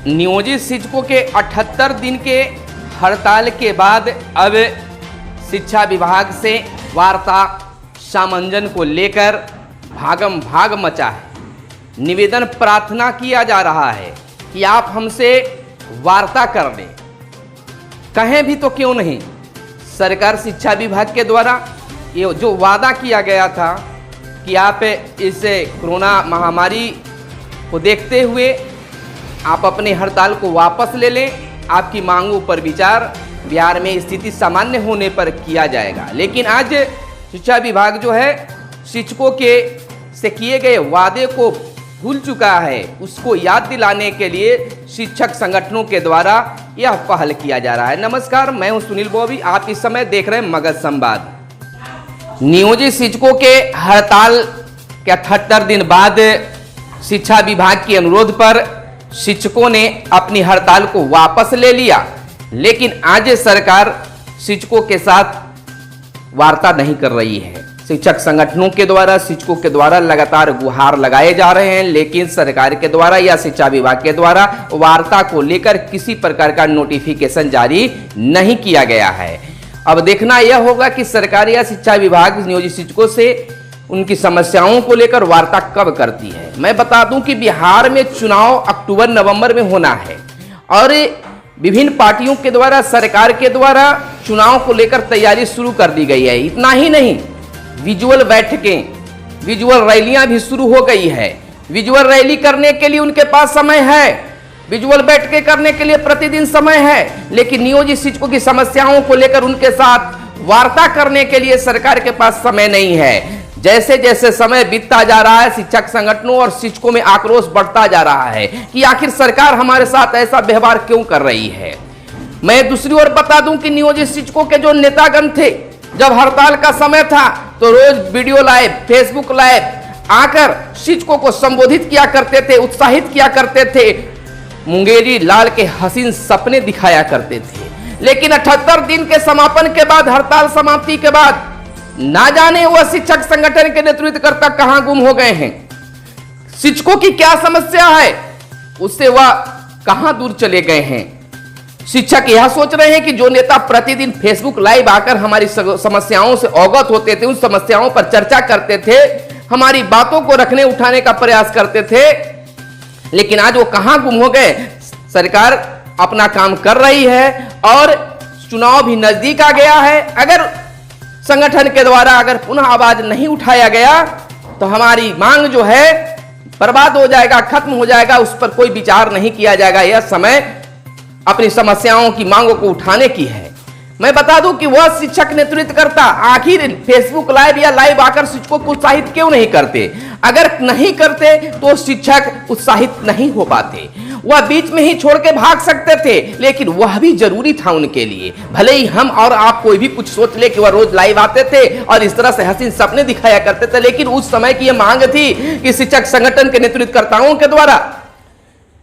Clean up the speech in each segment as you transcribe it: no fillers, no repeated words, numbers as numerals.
नियोजित शिक्षकों के 78 दिन के हड़ताल के बाद अब शिक्षा विभाग से वार्ता सामंजन को लेकर भागम भाग मचा है। निवेदन प्रार्थना किया जा रहा है कि आप हमसे वार्ता कर लें, कहें भी तो क्यों नहीं। सरकार शिक्षा विभाग के द्वारा ये जो वादा किया गया था कि आप इस कोरोना महामारी को देखते हुए आप अपने हड़ताल को वापस ले लें, आपकी मांगों पर विचार बिहार में स्थिति सामान्य होने पर किया जाएगा। लेकिन आज शिक्षा विभाग जो है शिक्षकों के से किए गए वादे को भूल चुका है। उसको याद दिलाने के लिए शिक्षक संगठनों के द्वारा यह पहल किया जा रहा है। नमस्कार, मैं हूं सुनील बॉबी, आप इस समय देख रहे हैं मगध संवाद। नियोजित शिक्षकों के हड़ताल के 78 दिन बाद शिक्षा विभाग के अनुरोध पर शिक्षकों ने अपनी हड़ताल को वापस ले लिया। लेकिन आज सरकार शिक्षकों के साथ वार्ता नहीं कर रही है। शिक्षक संगठनों के द्वारा शिक्षकों के द्वारा लगातार गुहार लगाए जा रहे हैं, लेकिन सरकार के द्वारा या शिक्षा विभाग के द्वारा वार्ता को लेकर किसी प्रकार का नोटिफिकेशन जारी नहीं किया गया है। अब देखना यह होगा कि सरकार या शिक्षा विभाग नियोजित शिक्षकों से उनकी समस्याओं को लेकर वार्ता कब करती है। मैं बता दूं कि बिहार में चुनाव अक्टूबर नवंबर में होना है और विभिन्न पार्टियों के द्वारा सरकार के द्वारा चुनाव को लेकर तैयारी शुरू कर दी गई है। इतना ही नहीं, विजुअल बैठकें, विजुअल रैलियां भी शुरू हो गई है। विजुअल रैली करने के लिए उनके पास समय है, विजुअल बैठकें करने के लिए प्रतिदिन समय है, लेकिन नियोजित शिक्षकों की समस्याओं को लेकर उनके साथ वार्ता करने के लिए सरकार के पास समय नहीं है। जैसे जैसे समय बीतता जा रहा है, शिक्षक संगठनों और शिक्षकों में आक्रोश बढ़ता जा रहा है कि आखिर सरकार हमारे साथ ऐसा व्यवहार क्यों कर रही है। मैं दूसरी ओर बता दूं कि नियोजित शिक्षकों के जो नेतागण थे, जब हड़ताल का समय था तो रोज वीडियो लाइव, फेसबुक लाइव आकर शिक्षकों को संबोधित किया करते थे, उत्साहित किया करते थे, मुंगेरी लाल के हसीन सपने दिखाया करते थे। लेकिन 78 दिन के समापन के बाद, हड़ताल समाप्ति के बाद, ना जाने वह शिक्षक संगठन के नेतृत्वकर्ता कहां गुम हो गए हैं। शिक्षकों की क्या समस्या है उससे वह कहां दूर चले गए हैं। शिक्षक यह सोच रहे हैं कि जो नेता प्रतिदिन फेसबुक लाइव आकर हमारी समस्याओं से अवगत होते थे, उन समस्याओं पर चर्चा करते थे, हमारी बातों को रखने उठाने का प्रयास करते थे, लेकिन आज वो कहां गुम हो गए। सरकार अपना काम कर रही है और चुनाव भी नजदीक आ गया है। अगर संगठन के द्वारा अगर पुनः आवाज नहीं उठाया गया तो हमारी मांग जो है बर्बाद हो जाएगा, खत्म हो जाएगा, उस पर कोई विचार नहीं किया जाएगा। यह समय अपनी समस्याओं की मांगों को उठाने की है। मैं बता दूं कि वह शिक्षक नेतृत्वकर्ता आखिर फेसबुक लाइव या लाइव आकर शिक्षकों को उत्साहित क्यों नहीं करते। अगर नहीं करते तो शिक्षक उत्साहित नहीं हो पाते। वह बीच में ही छोड़ के भाग सकते थे, लेकिन वह भी जरूरी था उनके लिए। भले ही हम और आप कोई भी कुछ सोच ले कि वह रोज लाइव आते थे और इस तरह से हसीन सपने दिखाया करते थे, लेकिन उस समय की यह मांग थी कि शिक्षक संगठन के नेतृत्वकर्ताओं के द्वारा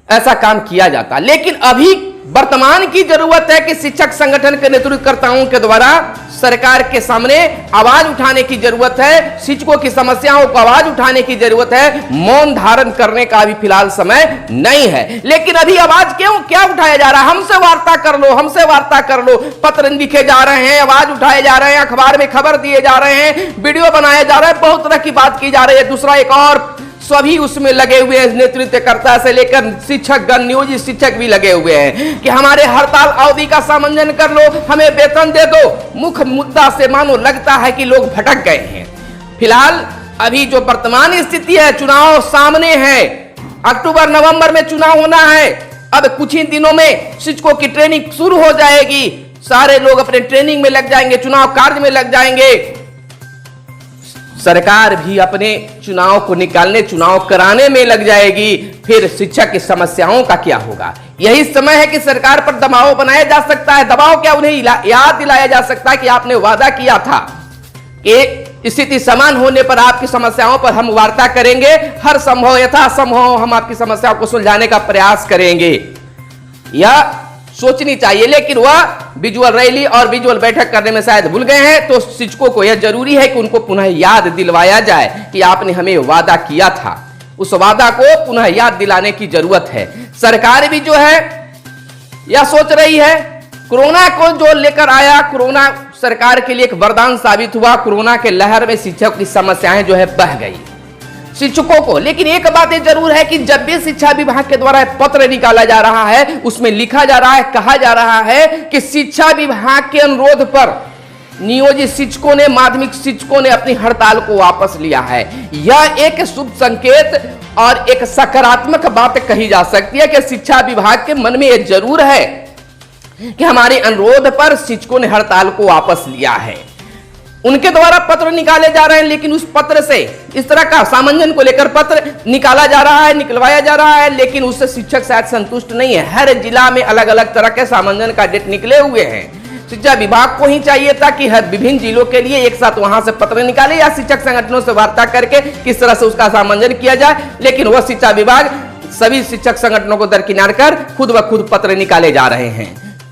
ऐसा काम किया जाता। लेकिन अभी वर्तमान की जरूरत है कि शिक्षक संगठन के नेतृत्वकर्ताओं के द्वारा सरकार के सामने आवाज उठाने की जरूरत है। शिक्षकों की समस्याओं को आवाज उठाने की जरूरत है। मौन धारण करने का अभी फिलहाल समय नहीं है। लेकिन अभी आवाज क्या उठाया जा रहा है। हमसे वार्ता कर लो, हमसे वार्ता कर लो। पत्र लिखे जा रहे हैं, आवाज उठाए जा रहे हैं, अखबार में खबर दिए जा रहे हैं, वीडियो बनाया जा रहा है, बहुत तरह की बात की जा रही है। दूसरा एक और सभी उसमें लगे हुए हैं, नेतृत्वकर्ता से लेकर शिक्षकगण, नियोजित शिक्षक भी लगे हुए हैं कि हमारे हड़ताल अवधि का सामंजन कर लो, हमें वेतन दे दो। मुख्य मुद्दा से मानो लगता है कि लोग भटक गए हैं। फिलहाल अभी जो वर्तमान स्थिति है, चुनाव सामने है, अक्टूबर नवंबर में चुनाव होना है। अब कुछ ही दिनों में शिक्षकों की ट्रेनिंग शुरू हो जाएगी, सारे लोग अपने ट्रेनिंग में लग जाएंगे, चुनाव कार्य में लग जाएंगे। सरकार भी अपने चुनाव को निकालने, चुनाव कराने में लग जाएगी। फिर शिक्षक की समस्याओं का क्या होगा। यही समय है कि सरकार पर दबाव बनाया जा सकता है। दबाव क्या, उन्हें याद दिलाया जा सकता है कि आपने वादा किया था कि स्थिति समान होने पर आपकी समस्याओं पर हम वार्ता करेंगे, हर संभव यथासंभव हम आपकी समस्याओं को सुलझाने का प्रयास करेंगे। यह सोचनी चाहिए। लेकिन वह विजुअल रैली और विजुअल बैठक करने में शायद भूल गए हैं। तो शिक्षकों को यह जरूरी है कि उनको पुनः याद दिलवाया जाए कि आपने हमें वादा किया था। उस वादा को पुनः याद दिलाने की जरूरत है। सरकार भी जो है यह सोच रही है, कोरोना को जो लेकर आया, कोरोना सरकार के लिए एक वरदान साबित हुआ। कोरोना के लहर में शिक्षक की समस्याएं जो है बह गई शिक्षकों को। लेकिन एक बात ये जरूर है कि जब भी शिक्षा विभाग के द्वारा पत्र निकाला जा रहा है, उसमें लिखा जा रहा है, कहा जा रहा है कि शिक्षा विभाग के अनुरोध पर नियोजित शिक्षकों ने, माध्यमिक शिक्षकों ने अपनी हड़ताल को वापस लिया है। यह एक शुभ संकेत और एक सकारात्मक बात कही जा सकती है कि शिक्षा विभाग के मन में यह जरूर है कि हमारे अनुरोध पर शिक्षकों ने हड़ताल को वापस लिया है। उनके द्वारा पत्र निकाले जा रहे हैं, लेकिन उस पत्र से इस तरह का सामंजन को लेकर पत्र निकाला जा रहा है, निकलवाया जा रहा है, लेकिन उससे शिक्षक शायद संतुष्ट नहीं है। हर जिला में अलग अलग तरह के सामंजन का डेट निकले हुए हैं। शिक्षा विभाग को ही चाहिए था कि हर विभिन्न जिलों के लिए एक साथ वहां से पत्र निकाले या शिक्षक संगठनों से वार्ता करके किस तरह से उसका सामंजन किया जाए, लेकिन वह शिक्षा विभाग सभी शिक्षक संगठनों को दरकिनार कर खुद ब खुद पत्र निकाले जा रहे हैं।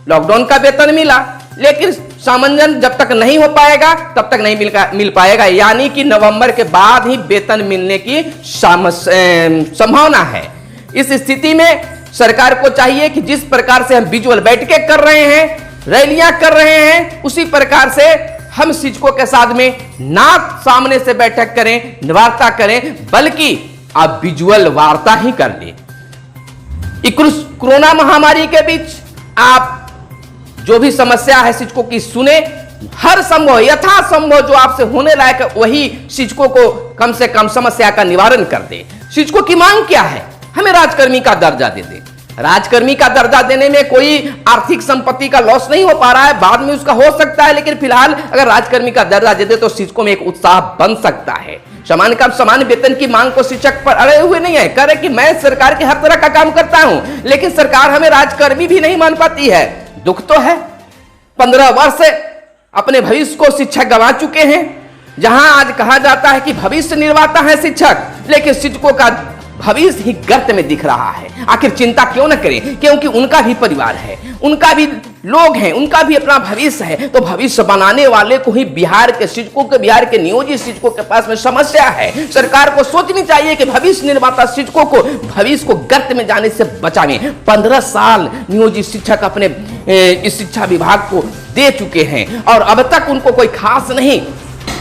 लॉकडाउन का वेतन मिला, लेकिन सामंजन जब तक नहीं हो पाएगा तब तक नहीं मिल पाएगा, यानी कि नवंबर के बाद ही वेतन मिलने की संभावना है। इस स्थिति में सरकार को चाहिए कि जिस प्रकार से हम विजुअल बैठकें कर रहे हैं, रैलियां कर रहे हैं, उसी प्रकार से हम शिक्षकों के साथ में ना सामने से बैठक करें, वार्ता करें, बल्कि आप विजुअल वार्ता ही कर ले। कोरोना महामारी के बीच आप जो भी समस्या है शिक्षकों की सुने, हर संभव यथासंभव जो आपसे होने लायक है वही शिक्षकों को कम से कम समस्या का निवारण कर दे। शिक्षकों की मांग क्या है? हमें राजकर्मी का दर्जा दे दे। राजकर्मी का दर्जा देने में कोई आर्थिक संपत्ति का लॉस नहीं हो पा रहा है, बाद में उसका हो सकता है, लेकिन फिलहाल अगर राजकर्मी का दर्जा दे दे तो शिक्षकों में एक उत्साह बन सकता है। समान काम समान वेतन की मांग को शिक्षक पर अड़े हुए नहीं है, कह रहे कि मैं सरकार के हर तरह का काम करता हूं, लेकिन सरकार हमें राजकर्मी भी नहीं मान पाती है। दुख तो है, 15 वर्ष अपने भविष्य को शिक्षक गंवा चुके हैं। जहां आज कहा जाता है कि भविष्य निर्माता है शिक्षक, लेकिन शिक्षकों का भविष्य ही गर्त में दिख रहा है। आखिर चिंता क्यों न करें, क्योंकि उनका भी परिवार है, उनका भी लोग हैं, उनका भी अपना भविष्य है। तो भविष्य बनाने वाले को ही बिहार के शिक्षकों के, बिहार के नियोजित शिक्षकों के पास में समस्या है। सरकार को सोचनी चाहिए कि भविष्य निर्माता शिक्षकों को भविष्य को गर्त में जाने से बचाने। 15 साल नियोजित शिक्षक अपने इस शिक्षा विभाग को दे चुके हैं और अब तक उनको कोई खास नहीं,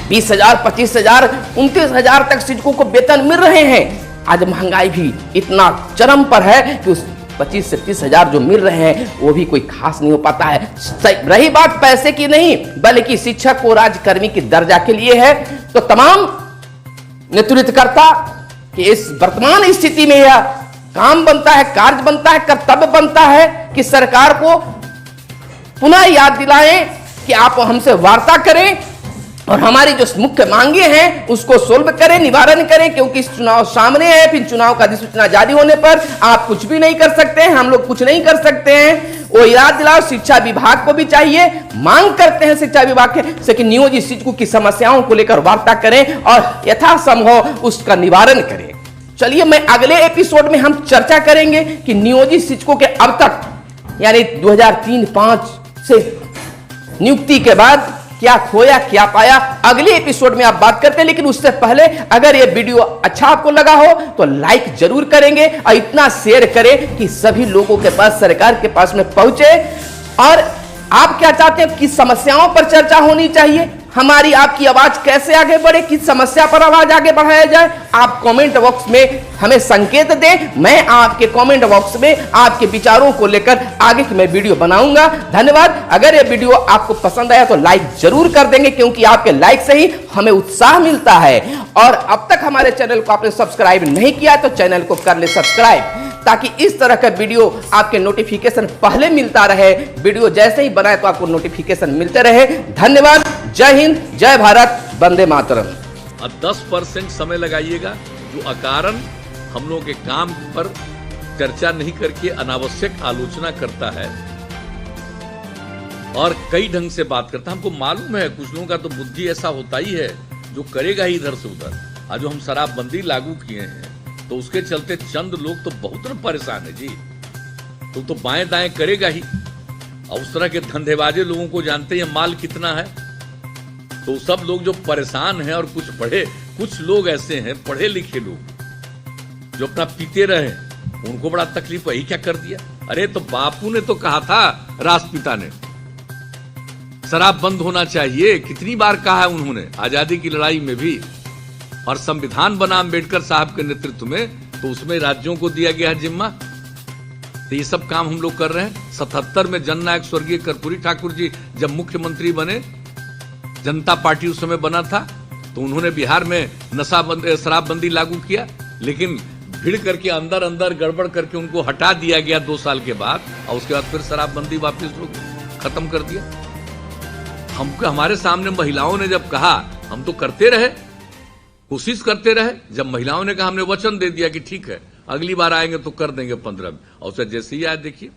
20,000, 25,000, 29,000 तक शिक्षकों को वेतन मिल रहे हैं। आज महंगाई भी इतना चरम पर है कि उस 25 से 30,000 जो मिल रहे हैं वो भी कोई खास नहीं हो पाता है। रही बात पैसे की नहीं, बल्कि शिक्षक को राजकर्मी की दर्जा के लिए है। तो तमाम नेतृत्वकर्ता कि इस वर्तमान स्थिति में यह काम बनता है, कार्य बनता है, कर्तव्य बनता है कि सरकार को पुनः याद दिलाएं कि आप हमसे वार्ता करें और हमारी जो मुख्य मांगे हैं उसको सोल्व करें, निवारण करें, क्योंकि चुनाव सामने है। फिर चुनाव का अधिसूचना जारी होने पर आप कुछ भी नहीं कर सकते हैं, हम लोग कुछ नहीं कर सकते हैं। वो याद दिलाओ, शिक्षा विभाग को भी चाहिए, मांग करते हैं शिक्षा विभाग से कि नियोजित शिक्षकों की समस्याओं को लेकर वार्ता करें और यथासंभव उसका निवारण करें। चलिए, मैं अगले एपिसोड में हम चर्चा करेंगे कि नियोजित शिक्षकों के अब तक यानी 2003-05 से नियुक्ति के बाद क्या खोया क्या पाया, अगले एपिसोड में आप बात करते हैं। लेकिन उससे पहले अगर ये वीडियो अच्छा आपको लगा हो तो लाइक जरूर करेंगे और इतना शेयर करें कि सभी लोगों के पास, सरकार के पास में पहुंचे। और आप क्या चाहते हैं, किस समस्याओं पर चर्चा होनी चाहिए, हमारी आपकी आवाज कैसे आगे बढ़े, किस समस्या पर आवाज आगे बढ़ाया जाए, आप कमेंट बॉक्स में हमें संकेत दें। मैं आपके कमेंट बॉक्स में आपके विचारों को लेकर आगे की मैं वीडियो बनाऊंगा। धन्यवाद। अगर ये वीडियो आपको पसंद आया तो लाइक जरूर कर देंगे, क्योंकि आपके लाइक से ही हमें उत्साह मिलता है। और अब तक हमारे चैनल को आपने सब्सक्राइब नहीं किया तो चैनल को कर ले सब्सक्राइब, ताकि इस तरह का वीडियो आपके नोटिफिकेशन पहले मिलता रहे। वीडियो जैसे ही बनाए तो आपको नोटिफिकेशन मिलते रहे। धन्यवाद। जय हिंद, जय भारत, वंदे मातरम। अब 10% समय लगाइएगा जो अकारण हम लोगों के काम पर चर्चा नहीं करके अनावश्यक आलोचना करता है और कई ढंग से बात करता है। हमको मालूम है कुछ लोगों का तो बुद्धि ऐसा होता ही है जो करेगा ही इधर से उधर। आज जो हम शराबबंदी लागू किए हैं तो उसके चलते चंद लोग तो बहुत न परेशान है जी, तो बाएं दाएं करेगा ही। और उस तरह के धंधेबाजे लोगों को जानते हैं माल कितना है, तो सब लोग जो परेशान हैं और कुछ लोग ऐसे हैं पढ़े लिखे लोग जो अपना पीते रहे उनको बड़ा तकलीफ, वही क्या कर दिया। अरे तो बापू ने तो कहा था, राष्ट्रपिता ने, शराब बंद होना चाहिए, कितनी बार कहा है उन्होंने आजादी की लड़ाई में भी। और संविधान बना अम्बेडकर साहब के नेतृत्व में, तो उसमें राज्यों को दिया गया है जिम्मा। तो ये सब काम हम लोग कर रहे हैं। 77 में जननायक स्वर्गीय कर्पूरी ठाकुर जी जब मुख्यमंत्री बने, जनता पार्टी उस समय बना था, तो उन्होंने बिहार में शराबबंदी लागू किया, लेकिन भिड़ करके अंदर अंदर गड़बड़ करके उनको हटा दिया गया 2 साल के बाद, और उसके बाद फिर शराबबंदी वापस लोग खत्म कर दिया। हमको हमारे सामने महिलाओं ने जब कहा, हम तो करते रहे, कोशिश करते रहे। जब महिलाओं ने कहा, हमने वचन दे दिया कि ठीक है अगली बार आएंगे तो कर देंगे 15 में, और जैसे ही आए देखिए